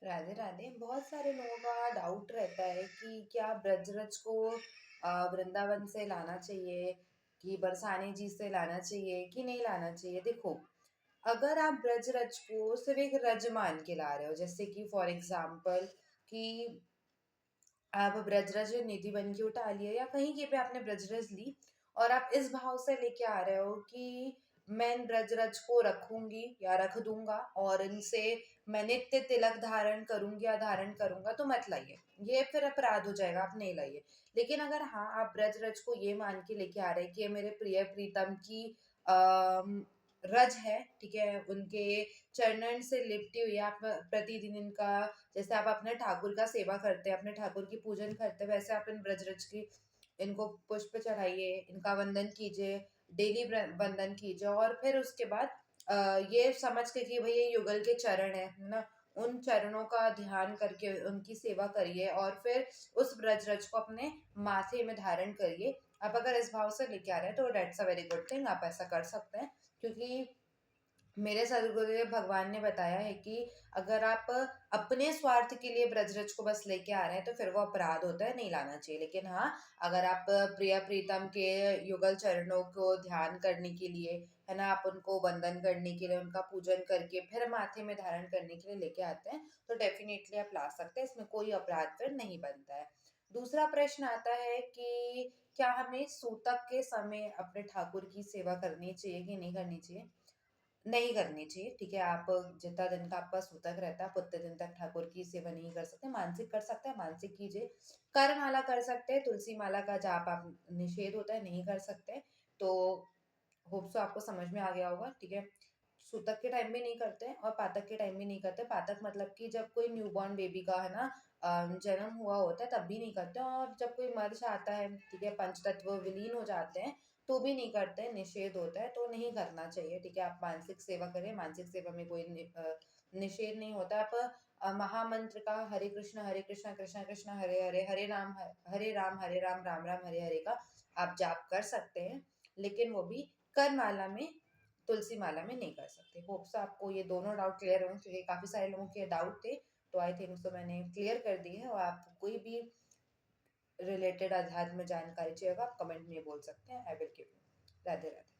राधे राधे। बहुत सारे लोगों का डाउट रहता है कि क्या ब्रजरज को वृंदावन से लाना चाहिए, कि बरसाने जी से लाना चाहिए कि नहीं लाना चाहिए। देखो, अगर आप ब्रजरज को सिर्फ एक रज मान के ला रहे हो, जैसे कि फॉर एग्जाम्पल कि आप ब्रजरज निधि बन के उठा लिए या कहीं के पे आपने ब्रजरज ली और आप इस भाव से लेके आ रहे हो कि मैं इन ब्रजरज को रखूंगी या रख दूंगा और इनसे मैं नित्य तिलक धारण करूंगी या धारण करूंगा, तो मत लाइए। ये फिर अपराध हो जाएगा, आप नहीं लाइए। लेकिन अगर हाँ, आप ब्रजरज को ये मान के लेके आ रहे हैं कि ये मेरे प्रिय प्रीतम की रज है, ठीक है, उनके चरणन से लिपटी हुई है, आप प्रतिदिन इनका, जैसे आप अपने ठाकुर का सेवा करते हैं, अपने ठाकुर की पूजन करते हैं, वैसे आप इन ब्रजरज की इनको पुष्प चढ़ाइए, इनका वंदन कीजिए, डेली वंदन कीजिए। और फिर उसके बाद ये समझ के कि भाई ये युगल के चरण है ना, उन चरणों का ध्यान करके उनकी सेवा करिए और फिर उस ब्रजरज को अपने माथे में धारण करिए। आप अगर इस भाव से लेके आ रहे हैं तो dates a very good thing, आप ऐसा कर सकते हैं। क्योंकि मेरे सदगुरुदेव भगवान ने बताया है कि अगर आप अपने स्वार्थ के लिए ब्रजरज को बस लेके आ रहे हैं तो फिर वो अपराध होता है, नहीं लाना चाहिए। लेकिन हाँ, अगर आप प्रिय प्रीतम के युगल चरणों को ध्यान करने के लिए, है ना, आप उनको वंदन करने के लिए, उनका पूजन करके फिर माथे में धारण करने के लिए लेके आते हैं, तो डेफिनेटली आप ला सकते हैं, इसमें कोई अपराध फिर नहीं बनता है। दूसरा प्रश्न आता है कि क्या हमें सूतक के समय अपने ठाकुर की सेवा करनी चाहिए कि नहीं करनी चाहिए। नहीं करनी चाहिए, ठीक है। आप जितना दिन का आपका सूतक रहता है, आप उतने दिन तक ठाकुर की सेवा नहीं कर सकते। मानसिक कर सकते हैं, मानसिक कीजिए। कर माला कर सकते हैं, तुलसी माला का जाप आप निषेध होता है, नहीं कर सकते। तो होप सो आपको समझ में आ गया होगा, ठीक है। सूतक के टाइम भी नहीं करते और पातक के टाइम भी नहीं करते। पातक मतलब कि जब कोई न्यूबॉर्न बेबी का, है ना, जन्म हुआ होता है तब भी नहीं करते, और जब कोई मर जाता है, ठीक है, पंचतत्व विलीन हो जाते हैं तो भी नहीं करते, निषेध होता है, तो नहीं करना चाहिए, ठीक है। आप मानसिक सेवा करें, मानसिक सेवा में कोई निषेध नहीं होता। आप महामंत्र का हरे कृष्ण कृष्ण कृष्ण हरे हरे, हरे राम राम राम हरे हरे का आप जाप कर सकते हैं, लेकिन वो भी कर माला में, तुलसी माला में नहीं कर सकते। होप सो आपको ये दोनों डाउट क्लियर होंगे, क्योंकि काफी सारे लोगों के डाउट थे, तो आई थिंक सो मैंने क्लियर कर दी है। और आप कोई भी रिलेटेड आध्यात्म जानकारी चाहिए होगा, आप कमेंट में बोल सकते हैं, I will give you. Radhe Radhe.